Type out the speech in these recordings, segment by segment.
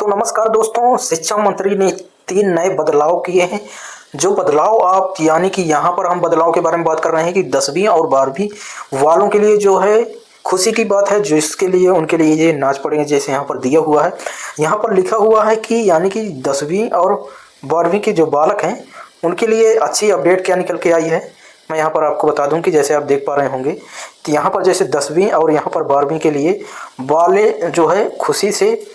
तो नमस्कार दोस्तों, शिक्षा मंत्री ने 3 नए बदलाव किए हैं। जो बदलाव आप यानी कि यहाँ पर हम बदलाव के बारे में बात कर रहे हैं कि 10वीं और 12वीं वालों के लिए जो है खुशी की बात है, जो इसके लिए उनके लिए ये नाच पड़ेंगे। जैसे यहाँ पर दिया हुआ है, यहाँ पर लिखा हुआ है कि यानी कि 10वीं और 12वीं के जो बालक हैं उनके लिए अच्छी अपडेट क्या निकल के आई है। मैं यहाँ पर आपको बता दूं कि जैसे आप देख पा रहे होंगे कि यहाँ पर जैसे 10वीं और यहाँ पर 12वीं के लिए वाले जो है खुशी से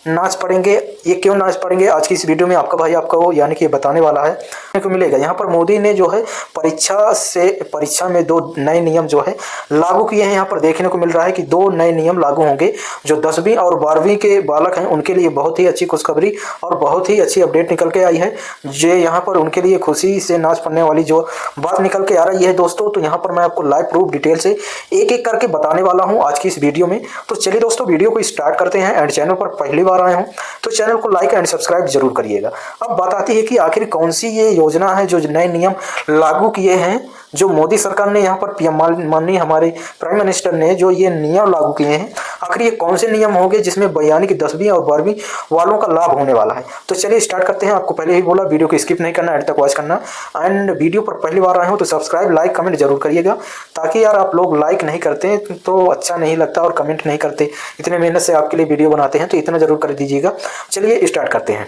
नाच पड़ेंगे। ये क्यों नाच पड़ेंगे, आज की इस वीडियो में आपका भाई आपको वो यानी कि बताने वाला है। को मिलेगा यहाँ पर मोदी ने जो है परीक्षा में 2 नए नियम जो है लागू किए हैं। यहाँ पर देखने को मिल रहा है कि 2 नए नियम लागू होंगे जो 10वीं और 12वीं के बालक हैं उनके लिए बहुत ही अच्छी खुशखबरी और बहुत ही अच्छी अपडेट निकल के आई है। जो यहाँ पर उनके लिए खुशी से नाच पड़ने वाली जो बात निकल के आ रही है दोस्तों, तो यहाँ पर मैं आपको लाइव प्रूफ डिटेल से एक एक करके बताने वाला हूँ आज की इस वीडियो में। तो चलिए दोस्तों, वीडियो को स्टार्ट करते हैं। एंड चैनल पर पहली बार आए हो तो चैनल को लाइक एंड सब्सक्राइब जरूर करिएगा। अब बात आती है कि आखिर कौन सी ये योजना है जो नए नियम लागू किए हैं, जो मोदी सरकार ने यहाँ पर पीएम माननीय हमारे प्राइम मिनिस्टर ने जो ये नियम लागू किए हैं। आखिर ये कौन से नियम होंगे जिसमें यानी कि 10वीं और 12वीं वालों का लाभ होने वाला है। तो चलिए स्टार्ट करते हैं। आपको पहले ही बोला वीडियो को स्किप नहीं करना, एंड तक वॉच करना। एंड वीडियो पर पहली बार आए हो तो सब्सक्राइब लाइक कमेंट जरूर करिएगा, ताकि यार आप लोग लाइक नहीं करते तो अच्छा नहीं लगता और कमेंट नहीं करते। इतने मेहनत से आपके लिए वीडियो बनाते हैं तो इतना जरूर कर दीजिएगा। चलिए स्टार्ट करते हैं।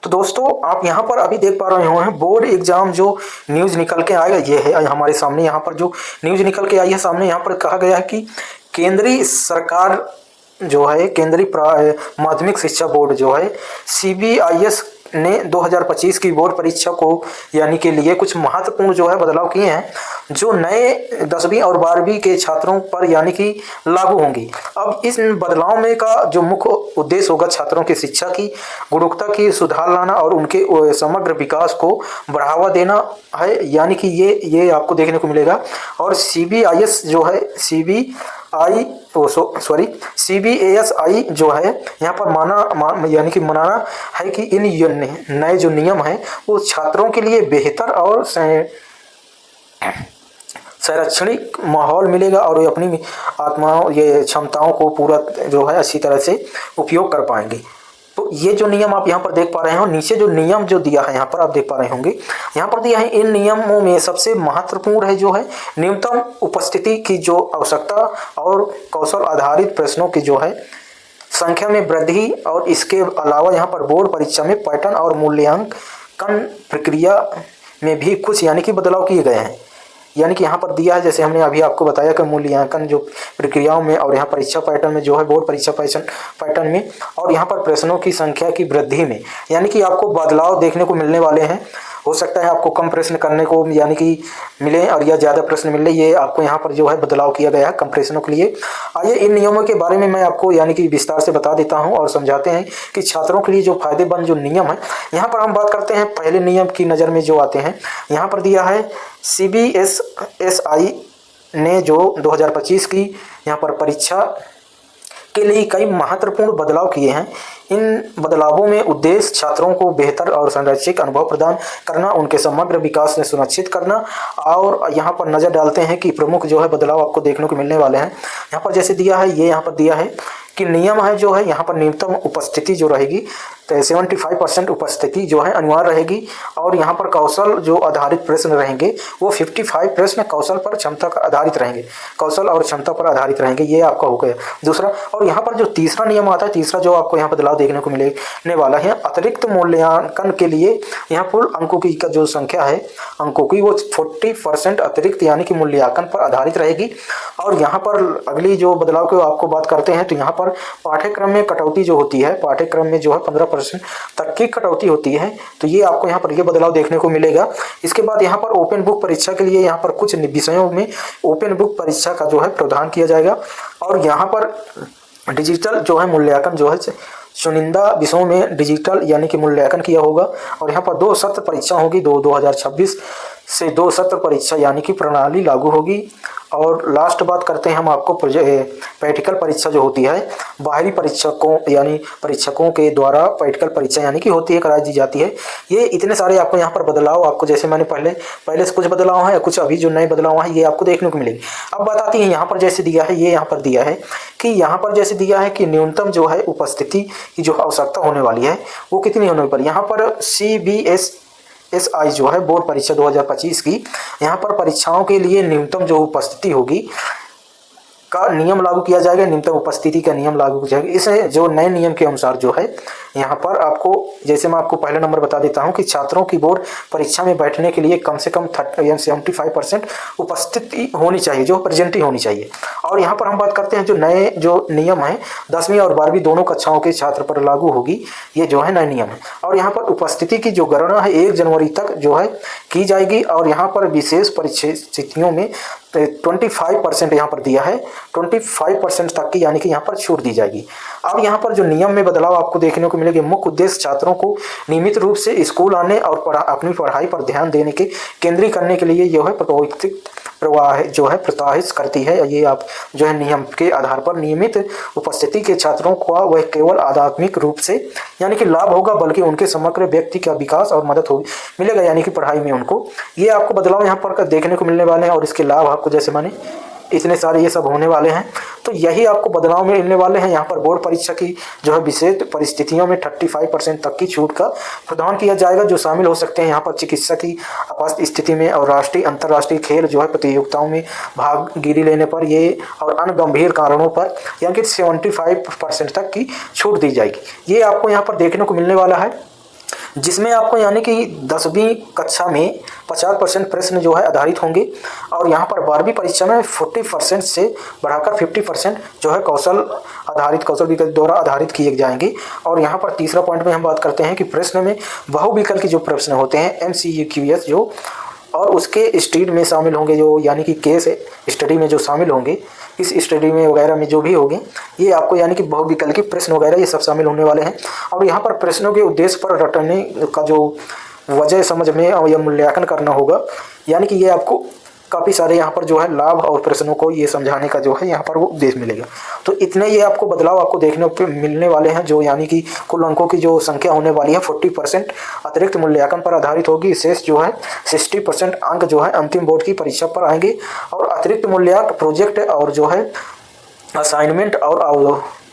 तो दोस्तों, आप यहाँ पर अभी देख पा रहे हो बोर्ड एग्जाम जो न्यूज़ निकल के आएगा, ये है हमारे सामने। यहाँ पर जो न्यूज़ निकल के आई है सामने, यहाँ पर कहा गया है कि केंद्रीय सरकार जो है केंद्रीय माध्यमिक शिक्षा बोर्ड जो है CBIS ने 2025 की बोर्ड परीक्षा को यानी के लिए कुछ महत्वपूर्ण जो है बदलाव किए हैं जो नए 10वीं और 12वीं के छात्रों पर यानी कि लागू होंगी। अब इस बदलाव में का जो मुख्य उद्देश्य होगा छात्रों की शिक्षा की गुणवत्ता की सुधार लाना और उनके समग्र विकास को बढ़ावा देना है। यानी कि ये आपको देखने को मिलेगा। और CBIS जो है CBASI जो है यहाँ पर यानी कि मनाना है कि इन नए जो नियम हैं वो छात्रों के लिए बेहतर और शैक्षणिक माहौल मिलेगा और वे अपनी आत्माओं ये क्षमताओं को पूरा जो है अच्छी तरह से उपयोग कर पाएंगे। तो ये जो नियम आप यहाँ पर देख पा रहे हो, नीचे जो नियम जो दिया है यहाँ पर आप देख पा रहे होंगे, यहाँ पर दिया है इन नियमों में सबसे महत्वपूर्ण है जो है न्यूनतम उपस्थिति की जो आवश्यकता और कौशल आधारित प्रश्नों की जो है संख्या में वृद्धि। और इसके अलावा यहाँ पर बोर्ड परीक्षा में पैटर्न और मूल्यांकन प्रक्रिया में भी कुछ यानी कि बदलाव किए गए हैं। यानी कि यहाँ पर दिया है, जैसे हमने अभी आपको बताया कि मूल्यांकन जो प्रक्रियाओं में और यहाँ परीक्षा पैटर्न में जो है बोर्ड परीक्षा पैटर्न में और यहाँ पर प्रश्नों की संख्या की वृद्धि में यानी कि आपको बदलाव देखने को मिलने वाले हैं। हो सकता है आपको कम प्रश्न करने को यानी कि मिले और या ज़्यादा प्रश्न मिले, ये आपको यहाँ पर जो है बदलाव किया गया है कम प्रश्नों के लिए। आइए इन नियमों के बारे में मैं आपको यानी कि विस्तार से बता देता हूँ और समझाते हैं कि छात्रों के लिए जो फायदेमंद जो नियम है। यहाँ पर हम बात करते हैं पहले नियम की नज़र में जो आते हैं। यहाँ पर दिया है CBSI ने जो 2025 की यहाँ पर परीक्षा के लिए कई महत्वपूर्ण बदलाव किए हैं। इन बदलावों में उद्देश्य छात्रों को बेहतर और संरक्षित अनुभव प्रदान करना, उनके समग्र विकास में सुनिश्चित करना। और यहाँ पर नज़र डालते हैं कि प्रमुख जो है बदलाव आपको देखने को मिलने वाले हैं। यहाँ पर जैसे दिया है, ये यहाँ पर दिया है कि नियम है जो है यहाँ पर न्यूनतम उपस्थिति जो रहेगी तो 75% उपस्थिति जो है अनिवार्य रहेगी। और यहाँ पर कौशल जो आधारित प्रश्न रहेंगे वो 55 प्रश्न कौशल पर क्षमता का आधारित रहेंगे, कौशल और क्षमता पर आधारित रहेंगे। ये आपका हो गया दूसरा। और यहाँ पर जो तीसरा नियम आता है, तीसरा जो आपको यहाँ बदलाव देखने को मिलने वाला है, अतिरिक्त मूल्यांकन के लिए यहाँ कुल अंकों की का जो संख्या है अंकों की वो 40% अतिरिक्त यानी कि मूल्यांकन पर आधारित रहेगी। और यहाँ पर अगली जो बदलाव की आपको बात करते हैं तो यहाँ पर पाठ्यक्रम में कटौती जो होती है, पाठ्यक्रम में जो है 15% तक की कटौती होती है। तो ये आपको यहाँ पर ये बदलाव देखने को मिलेगा। इसके बाद यहाँ पर ओपन बुक परीक्षा के लिए यहाँ पर कुछ विषयों में ओपन बुक परीक्षा का जो है प्रावधान किया जाएगा। और यहाँ पर डिजिटल जो है मूल्यांकन जो है चुनिंदा विषयों में डिजिटल यानी कि मूल्यांकन किया होगा। और यहाँ पर 2 सत्र परीक्षा होगी, 2026 से 2 सत्र परीक्षा यानी कि प्रणाली लागू होगी। और लास्ट बात करते हैं हम आपको प्रैक्टिकल परीक्षा जो होती है बाहरी परीक्षकों यानी परीक्षकों के द्वारा प्रैक्टिकल परीक्षा यानी कि होती है कराई दी जाती है। ये इतने सारे आपको यहाँ पर बदलाव आपको जैसे मैंने पहले से कुछ बदलाव हैं, कुछ अभी जो नए बदलाव हैं ये आपको देखने को मिलेंगे। अब बात आती है यहाँ पर जैसे दिया है, ये यहाँ पर दिया है कि यहाँ पर जैसे दिया है कि न्यूनतम जो है उपस्थिति की जो आवश्यकता होने वाली है वो कितनी होने पर, यहाँ पर CBSSI जो है बोर्ड परीक्षा 2025 की, यहाँ पर परीक्षाओं के लिए न्यूनतम जो उपस्थिति होगी का नियम लागू किया जाएगा। न्यूनतम उपस्थिति का नियम लागू किया जाएगा। इस जो नए नियम के अनुसार जो है यहाँ पर आपको जैसे मैं आपको पहला नंबर बता देता हूँ कि छात्रों की बोर्ड परीक्षा में बैठने के लिए कम से कम 75% उपस्थिति होनी चाहिए, जो प्रेजेंट होनी चाहिए। और यहाँ पर हम बात करते हैं जो नए जो नियम है 10वीं और 12वीं दोनों कक्षाओं के छात्र पर लागू होगी, ये जो है नए नियम है। और यहाँ पर उपस्थिति की जो गणना है 1 जनवरी तक जो है की जाएगी। और यहाँ पर विशेष परिस्थितियों में 25% यहाँ पर दिया है, 25% तक की यानी कि यहाँ पर छूट दी जाएगी। अब यहाँ पर जो नियम में बदलाव आपको देखने को मिलेगा, मुख्य उद्देश्य छात्रों को नियमित रूप से स्कूल आने और अपनी पढ़ाई पर ध्यान देने के केंद्रीय करने के लिए जो है प्रवाह जो है प्रोत्साहित करती है। ये आप जो है नियम के आधार पर नियमित उपस्थिति के छात्रों को वह केवल आध्यात्मिक रूप से यानी कि लाभ होगा, बल्कि उनके समग्र व्यक्ति का विकास और मदद होगी मिलेगा यानी कि पढ़ाई में उनको। ये आपको बदलाव यहाँ पर देखने को मिलने वाले हैं और इसके लाभ आपको जैसे माने इतने सारे ये सब होने वाले हैं। तो यही आपको बदलाव में मिलने वाले हैं। यहाँ पर बोर्ड परीक्षा की जो है विशेष परिस्थितियों में 35% तक की छूट का प्रदान किया जाएगा, जो शामिल हो सकते हैं यहाँ पर चिकित्सा की आपात स्थिति में और राष्ट्रीय अंतर्राष्ट्रीय खेल जो है प्रतियोगिताओं में भागीदारी लेने पर ये और अन्य गंभीर कारणों पर यानी कि 75% तक की छूट दी जाएगी। ये आपको यहाँ पर देखने को मिलने वाला है, जिसमें आपको यानी कि 10वीं कक्षा में 50% प्रश्न जो है आधारित होंगे और यहाँ पर 12वीं परीक्षा में 40% से बढ़ाकर 50% जो है कौशल विकल्प द्वारा आधारित किए जाएंगे। और यहाँ पर तीसरा पॉइंट में हम बात करते हैं कि प्रश्न में बहुविकल्प के जो प्रश्न होते हैं MCQS जो और उसके स्टडी में शामिल होंगे, जो यानी कि केस स्टडी में जो शामिल होंगे, इस स्टडी में वगैरह में जो भी होंगे ये आपको यानी कि बहुविकल्प के प्रश्न वगैरह ये सब शामिल होने वाले हैं। और यहाँ पर प्रश्नों के उद्देश्य पर रटने का जो वजह समझ में और यह मूल्यांकन करना होगा, यानी कि ये आपको काफ़ी सारे यहाँ पर जो है लाभ और प्रश्नों को ये समझाने का जो है यहाँ पर वो उद्देश्य मिलेगा। तो इतने ये आपको बदलाव आपको देखने को मिलने वाले हैं, जो यानी कि कुल अंकों की जो संख्या होने वाली है 40% अतिरिक्त मूल्यांकन पर आधारित होगी। शेष जो है 60% अंक जो है अंतिम बोर्ड की परीक्षा पर आएंगे और अतिरिक्त मूल्यांकन प्रोजेक्ट और जो है असाइनमेंट और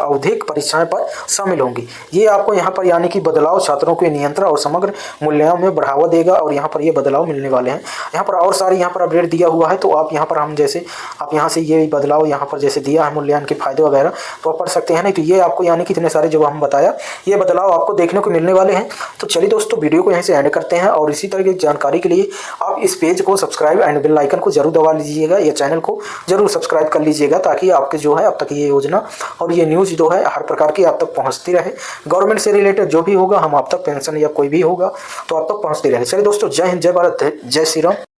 आवधिक परीक्षाएं पर शामिल होंगी। ये आपको यहाँ पर यानी कि बदलाव छात्रों के नियंत्रण और समग्र मूल्यांकन में बढ़ावा देगा और यहाँ पर ये बदलाव मिलने वाले हैं। यहाँ पर और सारी यहाँ पर अपडेट दिया हुआ है, तो आप यहाँ पर हम जैसे आप यहाँ से ये बदलाव यहाँ पर जैसे दिया है मूल्यांकन के फायदे वगैरह तो आप पढ़ सकते हैं। नहीं तो ये आपको यानी कि इतने सारे जो हम बताया ये बदलाव आपको देखने को मिलने वाले हैं। तो चलिए दोस्तों वीडियो को यहीं से एंड करते हैं और इसी तरह की जानकारी के लिए आप इस पेज को सब्सक्राइब एंड बेल आइकन को जरूर दबा लीजिएगा, या चैनल को जरूर सब्सक्राइब कर लीजिएगा, ताकि आपके जो है अब तक ये योजना और ये न्यूज़ जो है हर प्रकार की आप तक पहुंचती रहे। गवर्नमेंट से रिलेटेड जो भी होगा हम आप तक, पेंशन या कोई भी होगा तो आप तक पहुंचती रहे। चलिए दोस्तों, जय हिंद, जय भारत, जय श्री राम।